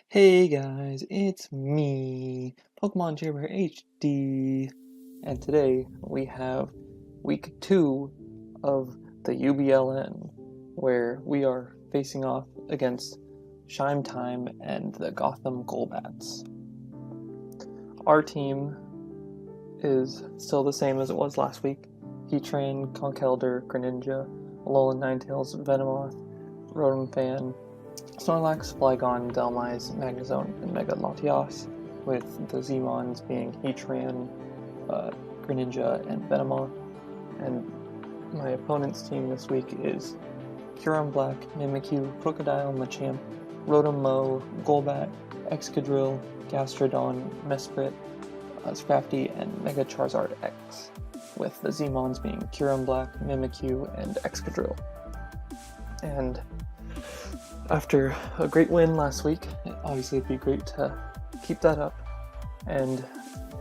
Hey guys, it's me, Pokemon Chamber HD, and today we have week 2 of the UBLN, where we are facing off against Shime Time and the Gotham Golbats. Our team is still the same as it was last week. Heatran, Conkeldurr, Greninja, Alolan Ninetales, Venomoth, Rotom, Snorlax, Flygon, Dhelmise, Magnezone, and Mega Latias, with the Zmons being Heatran, Greninja, and Venomoth. And my opponent's team this week is Huron Black, Mimikyu, Crocodile, Machamp, Rotom, Golbat, Excadrill, Gastrodon, Mesprit, Scrafty, and Mega Charizard X, with the Zmons being Huron Black, Mimikyu, and Excadrill. And after a great win last week, obviously it'd be great to keep that up. And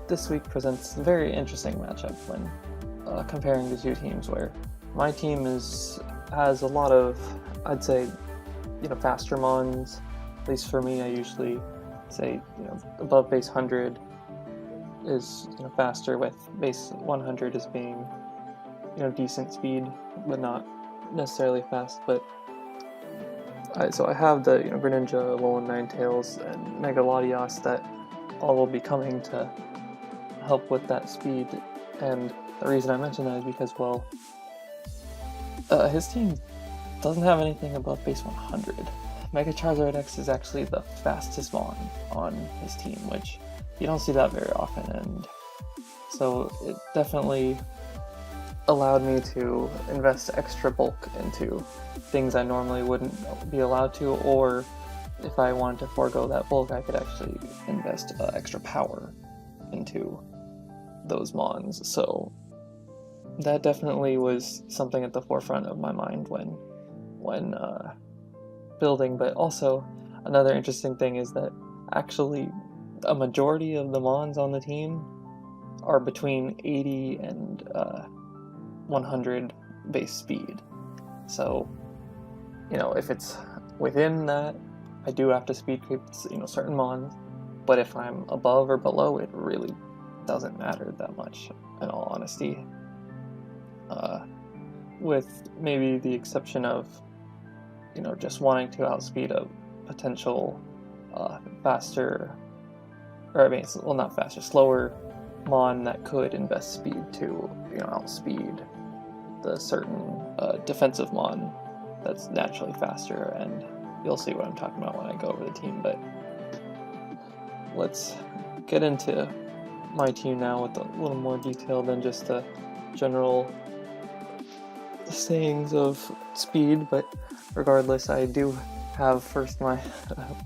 this week presents a very interesting matchup when comparing the two teams, where my team has a lot of, I'd say, faster mons. At least for me, I usually say, above base 100 is faster, with base 100 as being decent speed, but not necessarily fast. But so I have the Greninja, Alolan Ninetales, and Mega Latias that all will be coming to help with that speed. And the reason I mention that is because, well, his team doesn't have anything above base 100. Mega Charizard X is actually the fastest mon on his team, which you don't see that very often, and so it definitely allowed me to invest extra bulk into things I normally wouldn't be allowed to, or if I wanted to forego that bulk, I could actually invest extra power into those mons. So that definitely was something at the forefront of my mind when building. But also, another interesting thing is that actually a majority of the mons on the team are between 80 and 100 base speed. So, if it's within that, I do have to speed creep, certain mons, but if I'm above or below, it really doesn't matter that much, in all honesty. With maybe the exception of, just wanting to outspeed a potential faster, or not faster, slower mon that could invest speed to, outspeed the certain defensive mon that's naturally faster, and you'll see what I'm talking about when I go over the team. But let's get into my team now with a little more detail than just the general sayings of speed. But regardless, I do have first my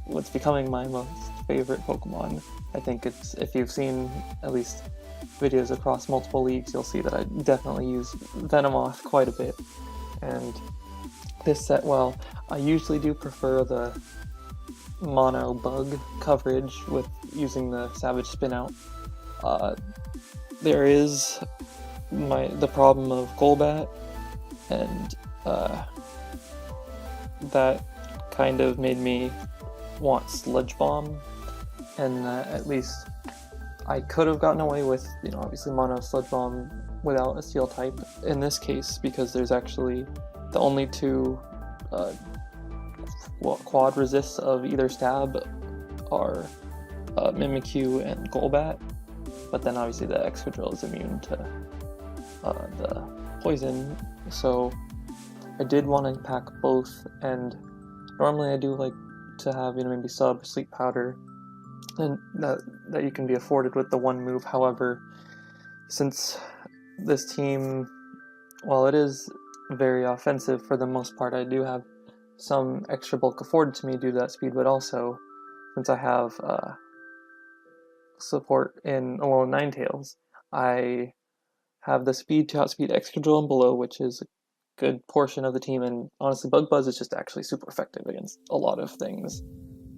what's becoming my most favorite Pokemon. I think it's, if you've seen at least videos across multiple leagues, you'll see that I definitely use Venomoth quite a bit. And this set, well, I usually do prefer the mono bug coverage with using the Savage Spinout. There is the problem of Golbat, and that kind of made me want Sludge Bomb, and at least I could have gotten away with, obviously mono Sludge Bomb without a Steel type in this case, because there's actually the only two quad resists of either stab are Mimikyu and Golbat, but then obviously the Excadrill is immune to the poison, so I did want to pack both. And normally I do like to have, maybe sub Sleep Powder, and that you can be afforded with the one move. However, since this team, while it is very offensive for the most part, I do have some extra bulk afforded to me due to that speed, but also since I have support in Alolan Ninetales, I have the speed to outspeed Excadrill and below, which is a good portion of the team, and honestly Bug Buzz is just actually super effective against a lot of things.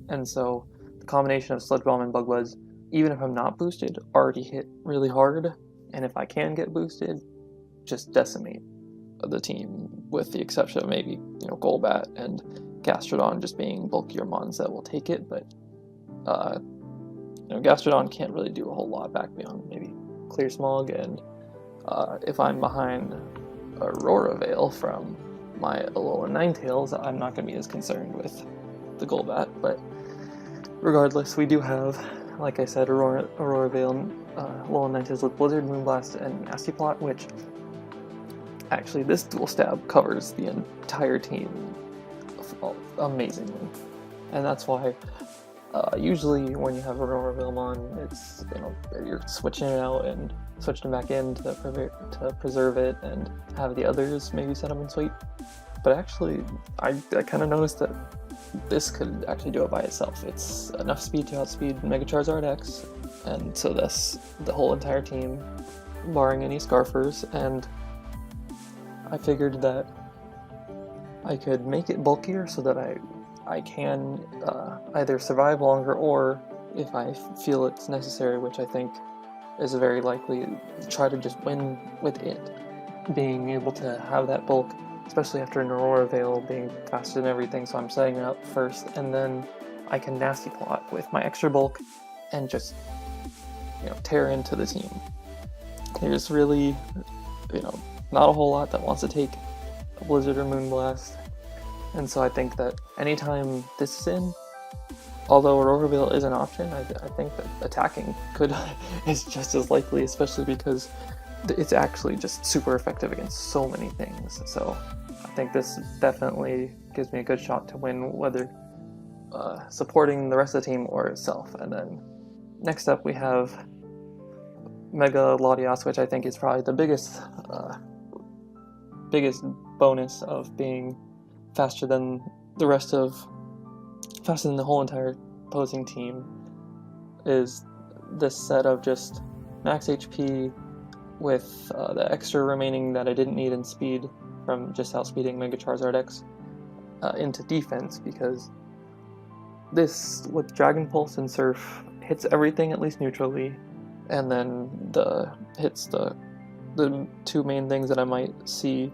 And so the combination of Sludge Bomb and Bug Buzz, even if I'm not boosted, already hit really hard, and if I can get boosted, just decimate the team, with the exception of maybe Golbat and Gastrodon just being bulkier mons that will take it. But Gastrodon can't really do a whole lot back beyond maybe Clear Smog, and if I'm behind Aurora Veil from my Alolan Ninetales, I'm not going to be as concerned with the Golbat. But regardless, we do have, like I said, Aurora Veil, Alolan Ninetales with Blizzard, Moonblast, and Nasty Plot, which actually this dual stab covers the entire team amazingly, and that's why usually when you have Aurora Veilmon, it's you're switching it out and switching it back in to preserve it and have the others maybe set them in sweep. But actually, I kind of noticed that this could actually do it by itself. It's enough speed to outspeed Mega Charizard X, and so that's the whole entire team, barring any Scarfers, and I figured that I could make it bulkier so that I can either survive longer, or if I feel it's necessary, which I think is very likely, try to just win with it. Being able to have that bulk, especially after an Aurora Veil being faster than everything, so I'm setting it up first, and then I can Nasty Plot with my extra bulk and just tear into the team. There's really not a whole lot that wants to take a Blizzard or Moonblast, and so I think that anytime this is in, although Aurora Veil is an option, I think that attacking is just as likely, especially because it's actually just super effective against so many things. So I think this definitely gives me a good shot to win, whether supporting the rest of the team or itself. And then next up we have Mega Latias, which I think is probably the biggest bonus of being faster than the whole entire opposing team, is this set of just max HP with the extra remaining that I didn't need in speed from just outspeeding Mega Charizard X into defense, because this with Dragon Pulse and Surf hits everything at least neutrally, and then hits the two main things that I might see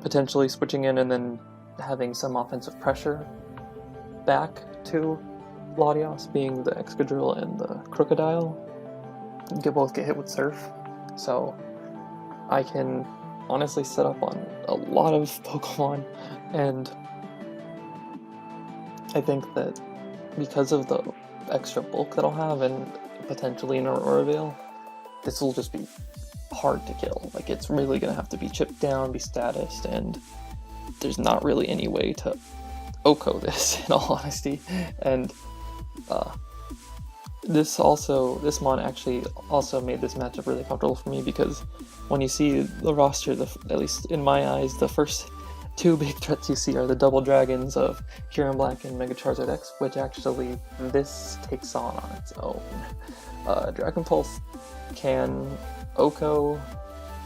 potentially switching in and then having some offensive pressure back to Latias, being the Excadrill and the Crocodile. Both get hit with Surf, so I can honestly set up on a lot of Pokemon, and I think that because of the extra bulk that I'll have and potentially an Aurora Veil, this will just be hard to kill. Like, it's really gonna have to be chipped down, be statused, and there's not really any way to OHKO this, in all honesty. And this mon actually also made this matchup really comfortable for me, because when you see the roster, at least in my eyes, the first two big threats you see are the double dragons of Kyurem Black and Mega Charizard X, which actually this takes on its own. Dragon Pulse can OHKO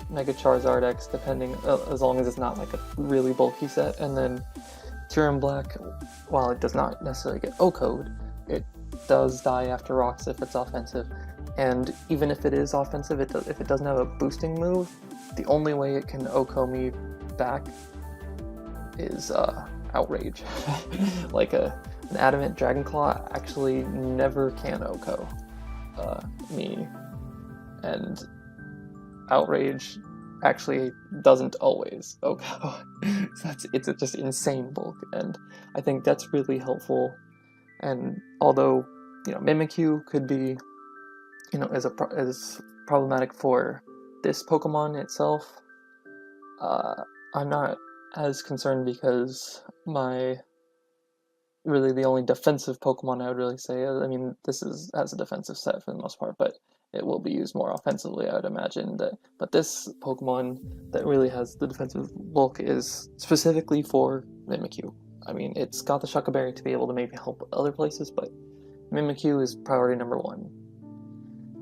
Mega Charizard X, depending, as long as it's not like a really bulky set, and then Kyurem Black, while it does not necessarily get OHKO'd, it does die after rocks if it's offensive, and even if it is offensive, if it doesn't have a boosting move, the only way it can OHKO me back is Outrage. Like an Adamant Dragon Claw actually never can OHKO me, and Outrage actually doesn't always OHKO. So it's just insane bulk, and I think that's really helpful. And although Mimikyu could be is problematic for this Pokemon itself, I'm not as concerned, because really the only defensive Pokemon I would really say, I mean, this has a defensive set for the most part, but it will be used more offensively, I would imagine. But this Pokemon that really has the defensive bulk is specifically for Mimikyu. I mean, it's got the Shucca Berry to be able to maybe help other places, but Mimikyu is priority number one.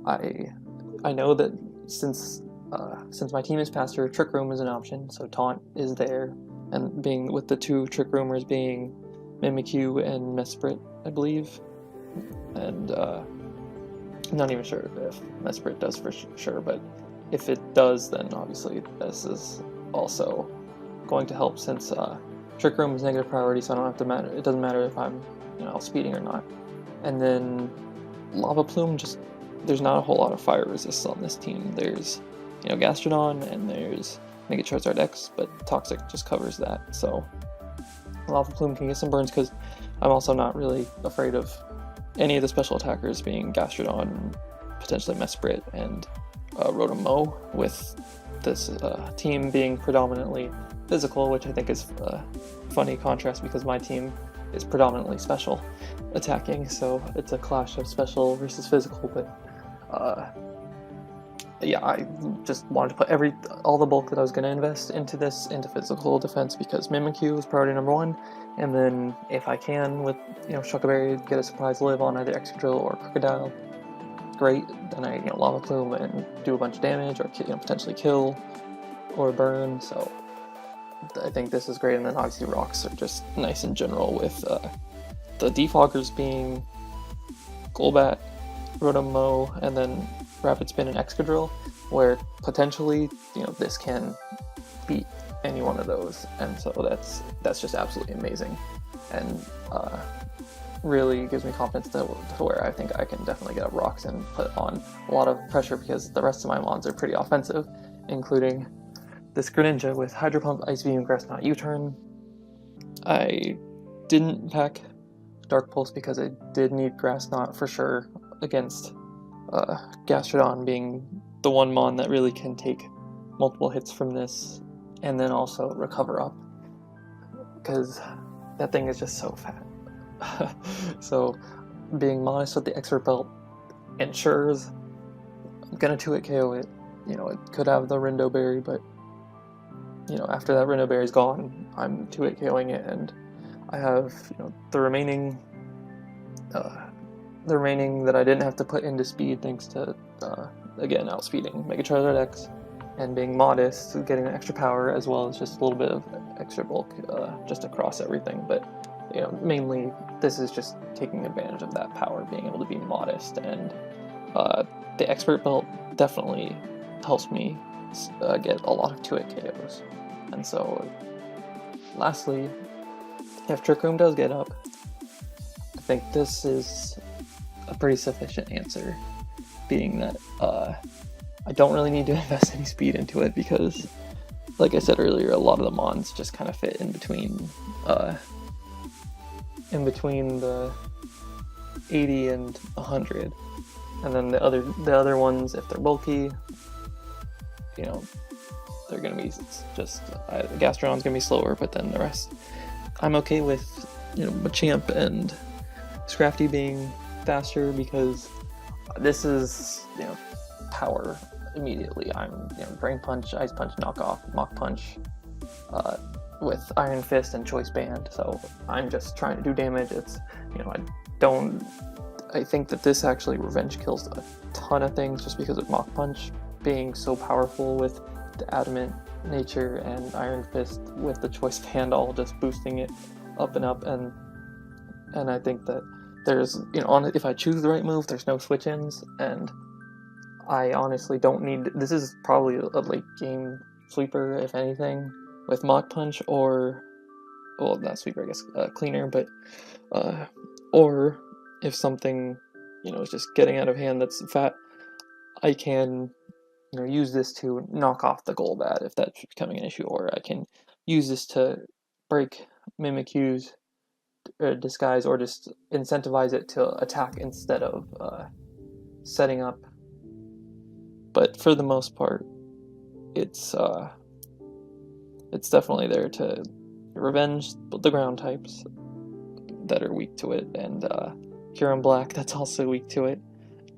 I know that since my team is faster, Trick Room is an option, so Taunt is there, and being with the two Trick Roomers being Mimikyu and Mesprit, I believe, and I'm not even sure if Mesprit does for sure, but if it does, then obviously this is also going to help, since Trick Room is negative priority, so I don't have to it doesn't matter if I'm speeding or not. And then Lava Plume, just there's not a whole lot of fire resist on this team. There's, you know, Gastrodon and there's Mega Charizard X, but Toxic just covers that. So Lava Plume can get some burns because I'm also not really afraid of any of the special attackers being Gastrodon, potentially Mesprit, and Rotom-Mow, with this team being predominantly physical, which I think is a funny contrast because my team is predominantly special attacking, so it's a clash of special versus physical. But yeah, I just wanted to put all the bulk that I was going to invest into physical defense because Mimikyu is priority number one, and then if I can with, you know, Shuckleberry, get a surprise live on either Excadrill or Crocodile, great. Then I, you know, Lava Plume and do a bunch of damage, or, you know, potentially kill or burn. So I think this is great. And then obviously rocks are just nice in general, with the defoggers being Golbat, Rotom-Mow, and then Rapid Spin and Excadrill, where potentially, you know, this can beat any one of those, and so that's just absolutely amazing, and really gives me confidence to where I think I can definitely get up rocks and put on a lot of pressure, because the rest of my mons are pretty offensive, including this Greninja with Hydro Pump, Ice Beam, Grass Knot, U-Turn. I didn't pack Dark Pulse because I did need Grass Knot for sure against Gastrodon being the one mon that really can take multiple hits from this, and then also recover up, because that thing is just so fat. So being modest with the Expert Belt ensures I'm gonna 2-hit KO it. You know, it could have the Rindo Berry, but, you know, after that Rindo Berry's gone, I'm 2-hit KOing it, and I have, you know, the remaining that I didn't have to put into speed thanks to, again, outspeeding Mega Charizard X and being modest, getting extra power, as well as just a little bit of extra bulk just across everything. But, you know, mainly this is just taking advantage of that power, being able to be modest, and the Expert Belt definitely helps me get a lot of 2-hit KOs. And so, lastly, if Trick Room does get up, I think this is a pretty sufficient answer, being that I don't really need to invest any speed into it, because, like I said earlier, a lot of the mons just kind of fit in between the 80 and 100, and then the other ones, if they're bulky, you know, they're gonna be just Gastrodon's gonna be slower, but then the rest I'm okay with, you know, Machamp and Scrafty being faster, because this is, you know, power immediately. I'm, you know, Drain Punch, Ice Punch, Knock Off, Mach Punch with Iron Fist and Choice Band, so I'm just trying to do damage. It's, you know, I think that this actually revenge kills a ton of things just because of Mach Punch being so powerful with the Adamant nature, and Iron Fist with the Choice Band all just boosting it up and up, and I think that there's, you know, if I choose the right move, there's no switch-ins, and I honestly don't need, this is probably a late game sweeper, if anything, with Mach Punch, or, well, not sweeper, I guess, cleaner, but, or if something, you know, is just getting out of hand that's fat, I can, you know, use this to knock off the Golbat if that's becoming an issue, or I can use this to break Mimikyu's disguise, or just incentivize it to attack instead of setting up. But for the most part, it's definitely there to revenge the ground types that are weak to it, and Kyurem Black, that's also weak to it,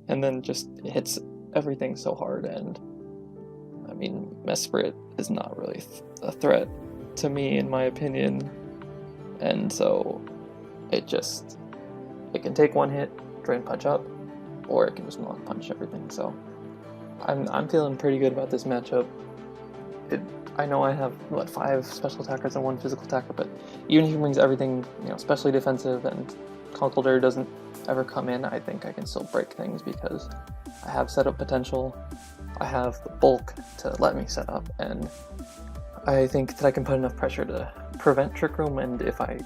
and then just hits everything so hard. And I mean, Mesprit is not really a threat to me, in my opinion, and so it can take one hit, Drain Punch up, or it can just Mach Punch everything. So I'm feeling pretty good about this matchup. I know I have, 5 special attackers and 1 physical attacker, but even if he brings everything, you know, especially defensive, and Conkeldurr doesn't ever come in, I think I can still break things because I have setup potential, I have the bulk to let me set up, and I think that I can put enough pressure to prevent Trick Room, and if I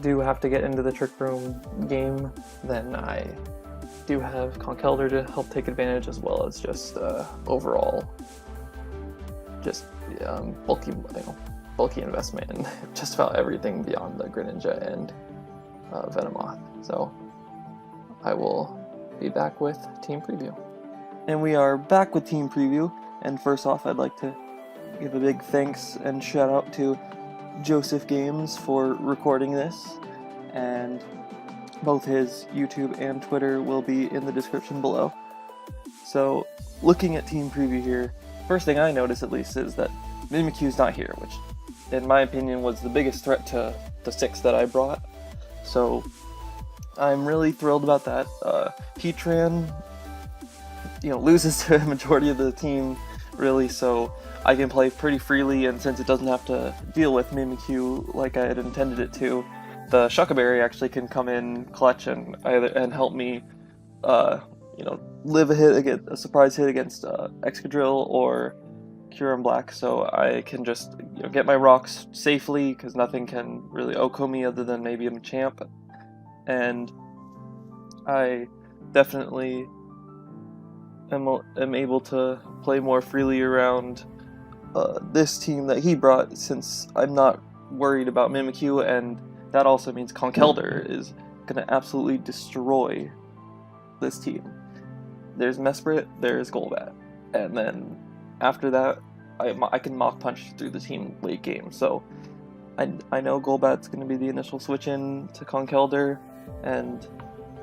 do have to get into the Trick Room game, then I do have Conkeldurr to help take advantage, as well as just overall just bulky investment in just about everything beyond the Greninja and Venomoth. So I will be back with Team Preview. And we are back with Team Preview, and first off I'd like to give a big thanks and shout out to JoesphGames for recording this, and both his YouTube and Twitter will be in the description below. So looking at Team Preview here, first thing I notice at least is that Mimikyu's not here, which in my opinion was the biggest threat to the 6 that I brought. So I'm really thrilled about that. Heatran, loses to a majority of the team, really, so I can play pretty freely, and since it doesn't have to deal with Mimikyu like I had intended it to, the Shuca Berry actually can come in clutch and help me, live a surprise hit against Excadrill or Kyurem Black, so I can just get my rocks safely, because nothing can really OHKO me other than maybe a Machamp, and I definitely am able to play more freely around this team that he brought, since I'm not worried about Mimikyu, and that also means Conkeldurr is going to absolutely destroy this team. There's Mesprit, there's Golbat, and then after that I can Mach Punch through the team late game, so I know Golbat's going to be the initial switch in to Conkeldurr, and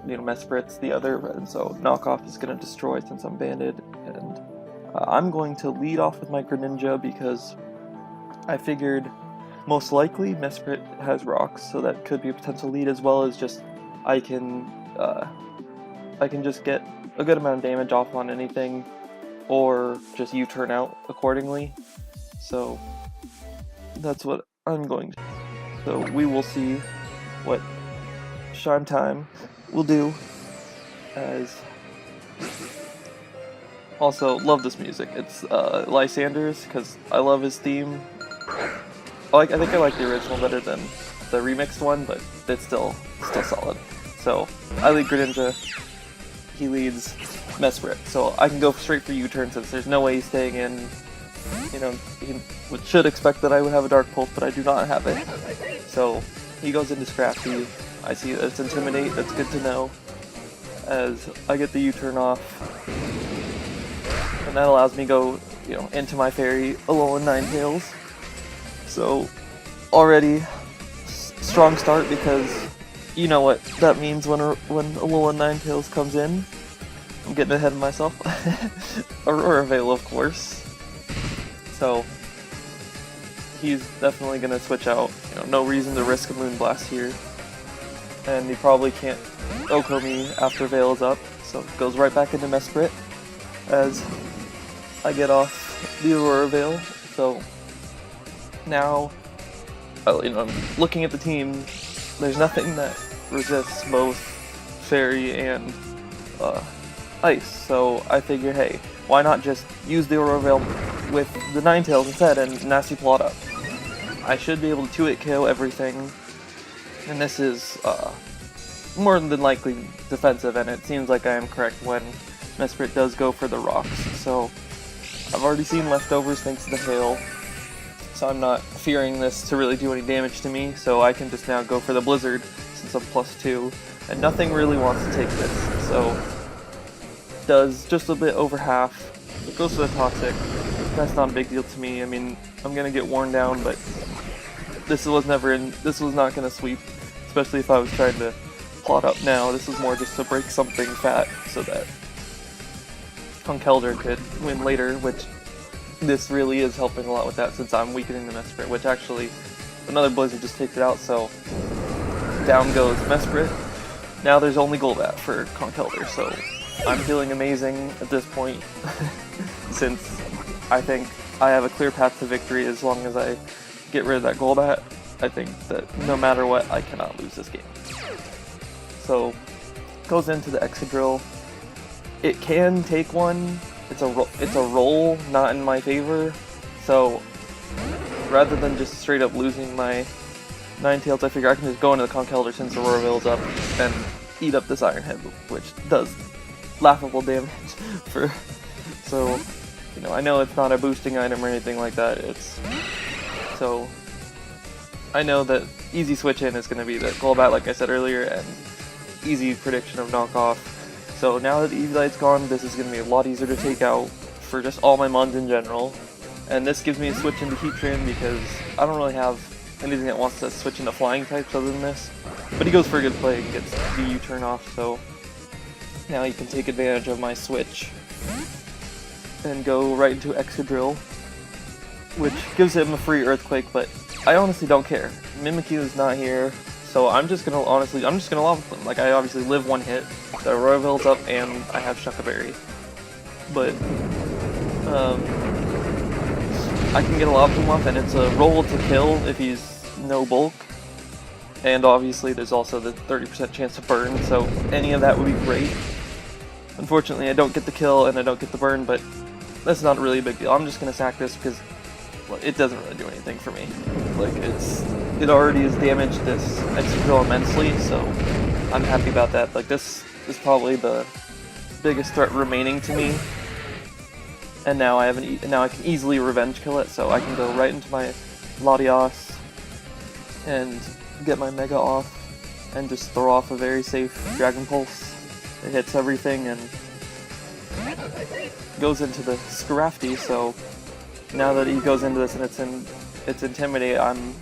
Mesprit's the other, and so Knockoff is going to destroy since I'm banded, and I'm going to lead off with my Greninja because I figured most likely Mesprit has rocks, so that could be a potential lead, as well as just I can just get a good amount of damage off on anything, or just U-turn out accordingly. So that's what I'm going to do. So we will see what Shine Time will do. As also love this music. It's Lysander's, because I love his theme. I think I like the original better than the remixed one, but it's still solid. So I lead Greninja, he leads Mesprit, so I can go straight for U-turn since there's no way he's staying in. He should expect that I would have a Dark Pulse, but I do not have it. So he goes into Scrafty. I see that it's Intimidate, that's good to know, as I get the U-turn off. And that allows me to go, into my fairy, Alolan Ninetales. So, already, strong start, because you know what that means when Alolan Ninetales comes in. I'm getting ahead of myself. Aurora Veil, of course. So, he's definitely going to switch out. No reason to risk a Moonblast here. And he probably can't OHKO me after Veil is up, so it goes right back into Mesprit as I get off the Aurora Veil. So now, looking at the team, there's nothing that resists both Fairy and Ice, so I figure, hey, why not just use the Aurora Veil with the Ninetales instead and Nasty Plot up? I should be able to 2-hit KO everything, and this is more than likely defensive, and it seems like I am correct when Mesprit does go for the rocks. So I've already seen leftovers thanks to the hail, so I'm not fearing this to really do any damage to me, so I can just now go for the Blizzard since I'm +2, and nothing really wants to take this, so does just a bit over half. It goes for the Toxic. That's not a big deal to me. I mean, I'm gonna get worn down, but this was not gonna sweep, especially if I was trying to plot up now. This was more just to break something fat so that Conkeldurr could win later, which this really is helping a lot with that, since I'm weakening the Mesprit, which actually another Blizzard just takes it out, so down goes Mesprit. Now there's only Golbat for Conkeldurr, so I'm feeling amazing at this point, since I think I have a clear path to victory as long as I get rid of that Golbat. I think that no matter what, I cannot lose this game. So, goes into the Excadrill. It can take one. It's a roll, not in my favor. So, rather than just straight up losing my Ninetales, I figure I can just go into the Conkeldurr since Aurora's up and eat up this Iron Head, which does laughable damage so, you know, I know it's not a boosting item or anything like that, so I know that easy switch in is going to be the Golbat, like I said earlier, and easy prediction of knockoff. So now that the Evilight's gone, this is going to be a lot easier to take out for just all my mons in general. And this gives me a switch into Heatran because I don't really have anything that wants to switch into flying types other than this. But he goes for a good play and gets the U-turn off, so now he can take advantage of my switch and go right into Excadrill, which gives him a free Earthquake, but I honestly don't care. Mimikyu is not here, so I'm just gonna love him. Like, I obviously live one hit, the Aurora's up, and I have Shucca Berry. But I can get a lot of them off, and it's a roll to kill if he's no bulk. And obviously there's also the 30% chance to burn, so any of that would be great. Unfortunately I don't get the kill and I don't get the burn, but that's not really a big deal. I'm just gonna sack this because, well, it doesn't really do anything for me. Like, it already has damaged this Excadrill immensely, so I'm happy about that. Like, this is probably the biggest threat remaining to me. And now I can easily revenge kill it, so I can go right into my Latios and get my Mega off and just throw off a very safe Dragon Pulse. It hits everything and goes into the Scrafty, so now that he goes into this and it's Intimidate, I'm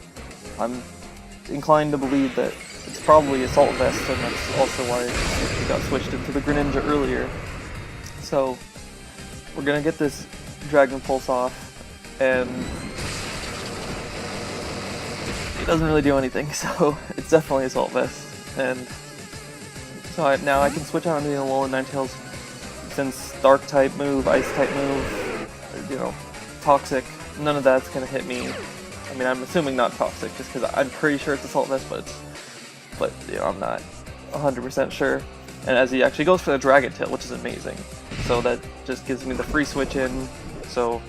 inclined to believe that it's probably Assault Vest, and that's also why he got switched into the Greninja earlier. So we're gonna get this Dragon Pulse off, and it doesn't really do anything, so it's definitely Assault Vest. And so now I can switch out into the Alolan Ninetales, since Dark type move, Ice type move, you know, Toxic, none of that's gonna hit me. I mean, I'm assuming not Toxic, just because I'm pretty sure it's Assault Vest, but you know, I'm not 100% sure. And as he actually goes for the Dragon Tail, which is amazing. So that just gives me the free switch in. So,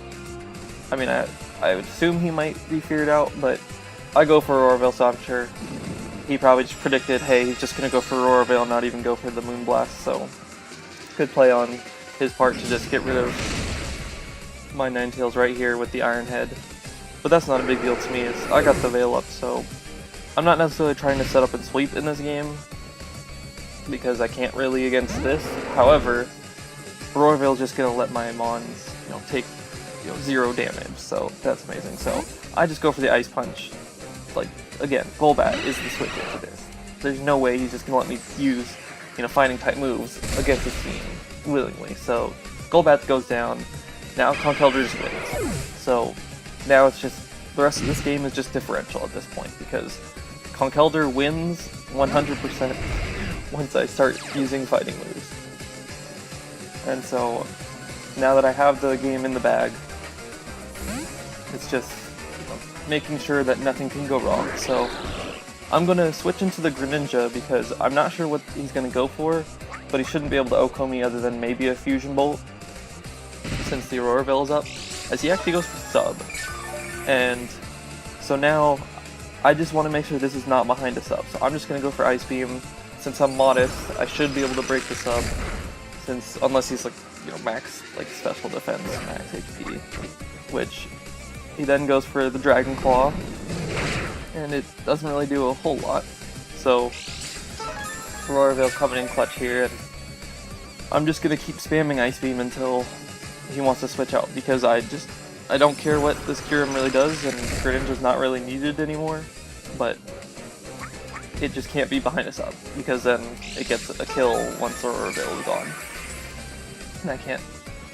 I mean, I would assume he might be feared out, but I go for Aurora, so I'm sure he probably just predicted, hey, he's just going to go for Aurora, not even go for the Moonblast. So, good play on his part to just get rid of my Ninetales right here with the Iron Head. But that's not a big deal to me, I got the Veil up, so I'm not necessarily trying to set up and sweep in this game, because I can't really against this. However, Auroravale's just gonna let my Mons, you know, take, you know, 0 damage, so that's amazing. So I just go for the Ice Punch. Like, again, Golbat is the switch into this. There's no way he's just gonna let me use, you know, fighting type moves against his team willingly. So Golbat goes down. Now Conkeldurr just wins. So now it's just, the rest of this game is just differential at this point, because Conkeldurr wins 100% once I start using fighting moves. And so, now that I have the game in the bag, it's just, you know, making sure that nothing can go wrong. So, I'm gonna switch into the Greninja because I'm not sure what he's gonna go for, but he shouldn't be able to OHKO me other than maybe a Fusion Bolt, since the Aurora is up, as he actually goes for sub. And so now, I just want to make sure this is not behind a sub, so I'm just gonna go for Ice Beam. Since I'm modest, I should be able to break the sub, since, unless he's like, you know, max, like, special defense, max HP, which he then goes for the Dragon Claw, and it doesn't really do a whole lot. So Auroravale coming in clutch here, and I'm just gonna keep spamming Ice Beam until he wants to switch out, because I don't care what this Kyurem really does, and Greninja's not really needed anymore, but it just can't be behind a sub, because then it gets a kill once Auroravale is gone. And I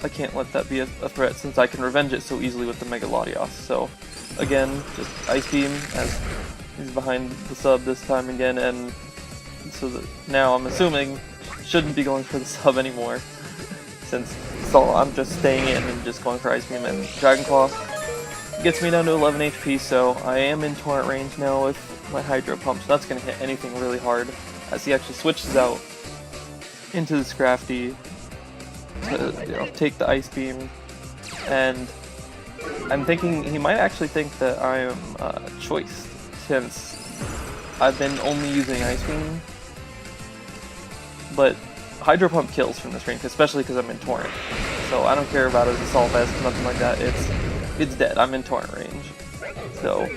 can't let that be a threat, since I can revenge it so easily with the Mega Latios. So again, just Ice Beam as he's behind the sub this time again, and so that now I'm assuming shouldn't be going for the sub anymore, since I'm just staying in and just going for Ice Beam, and Dragon Claw gets me down to 11 HP, so I am in torrent range now with my Hydro Pump, so that's going to hit anything really hard, as he actually switches out into the Scrafty to, you know, take the Ice Beam, and I'm thinking he might actually think that I am choiced, since I've been only using Ice Beam, but Hydro Pump kills from this range, especially because I'm in Torrent. So I don't care about his Assault Vest, nothing like that. It's dead. I'm in Torrent range. So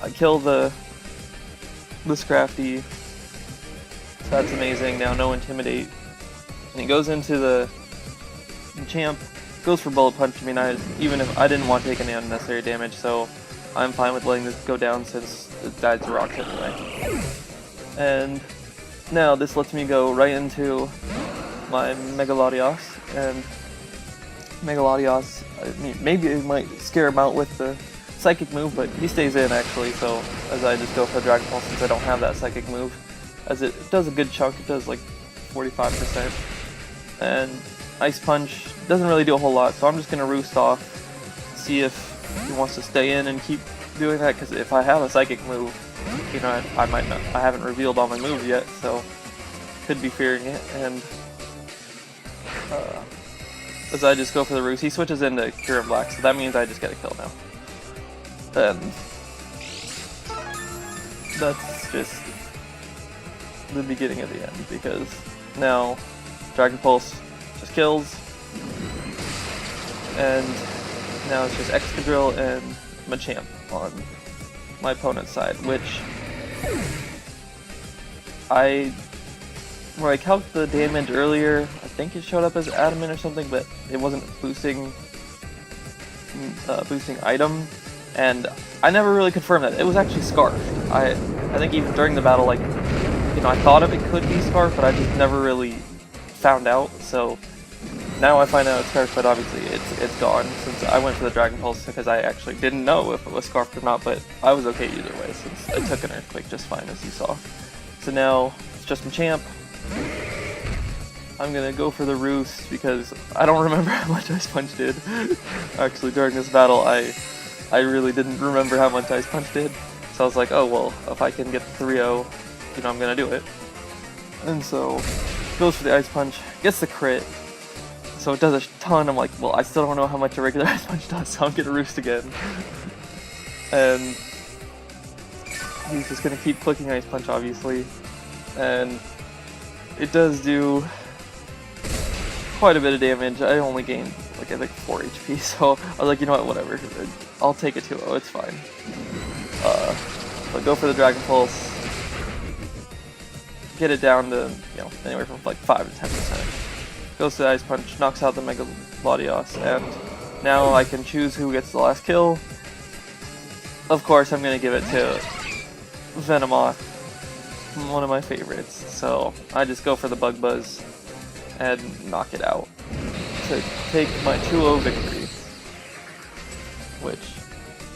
I kill the Scrafty. So that's amazing. Now no Intimidate. And he goes into the Champ, goes for Bullet Punch. I mean, even if I didn't want to take any unnecessary damage, so I'm fine with letting this go down since it died to rocks anyway. And now this lets me go right into my Megalodios, and Megalodios, I mean, maybe it might scare him out with the Psychic move, but he stays in actually, so as I just go for Dragon Pulse since I don't have that Psychic move, as it does a good chunk, it does like 45%, and Ice Punch doesn't really do a whole lot, so I'm just going to Roost off, see if he wants to stay in and keep doing that, because if I have a Psychic move, you know, I might not, I haven't revealed all my moves yet, so could be fearing it, and as I just go for the Roost, he switches into Cure Black, so that means I just get a kill now. And that's just the beginning of the end, because now Dragon Pulse just kills, and now it's just Excadrill and Machamp on my opponent's side, which when I calced the damage earlier, I think it showed up as Adamant or something, but it wasn't boosting item, and I never really confirmed that. It was actually Scarf. I think even during the battle, like, you know, I thought of it could be Scarf, but I just never really found out, so now I find out it's Scarf, but obviously it's gone, since I went for the Dragon Pulse because I actually didn't know if it was Scarf or not, but I was okay either way, since I took an Earthquake just fine, as you saw. So now, it's just Machamp. I'm gonna go for the Roost, because I don't remember how much Ice Punch did. Actually, during this battle, I really didn't remember how much Ice Punch did, so I was like, oh well, if I can get the 3-0, you know, I'm gonna do it. And so, goes for the Ice Punch, gets the crit, so it does a ton. I'm like, well, I still don't know how much a regular Ice Punch does, so I'm gonna Roost again. And he's just gonna keep clicking Ice Punch, obviously, and it does do quite a bit of damage. I only gained, like, I think 4 HP, so I was like, you know what, whatever, I'll take a 2-0, it's fine. But go for the Dragon Pulse, get it down to, you know, anywhere from like 5 to 10%. Goes to the Ice Punch, knocks out the Megalodios, and now I can choose who gets the last kill. Of course, I'm going to give it to Venomoth, one of my favorites, so I just go for the Bug Buzz and knock it out to take my 2-0 victory, which,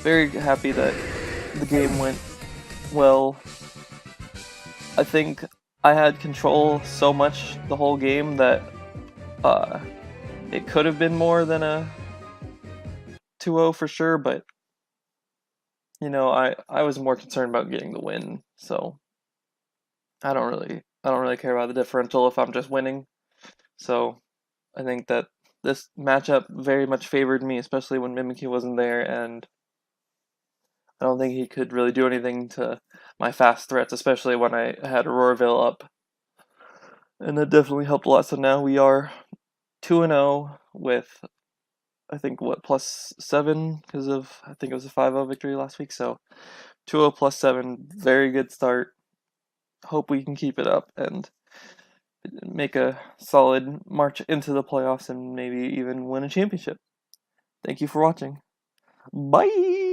very happy that the game went well. I think I had control so much the whole game that it could have been more than a 2-0 for sure, but you know, I was more concerned about getting the win, so I don't really care about the differential if I'm just winning. So I think that this matchup very much favored me, especially when Mimikyu wasn't there, and I don't think he could really do anything to my fast threats, especially when I had Auroraville up. And that definitely helped a lot. So now we are 2-0 with, I think, what, +7, because of, I think it was a 5-0 victory last week. So 2-0 +7, very good start. Hope we can keep it up and make a solid march into the playoffs and maybe even win a championship. Thank you for watching. Bye!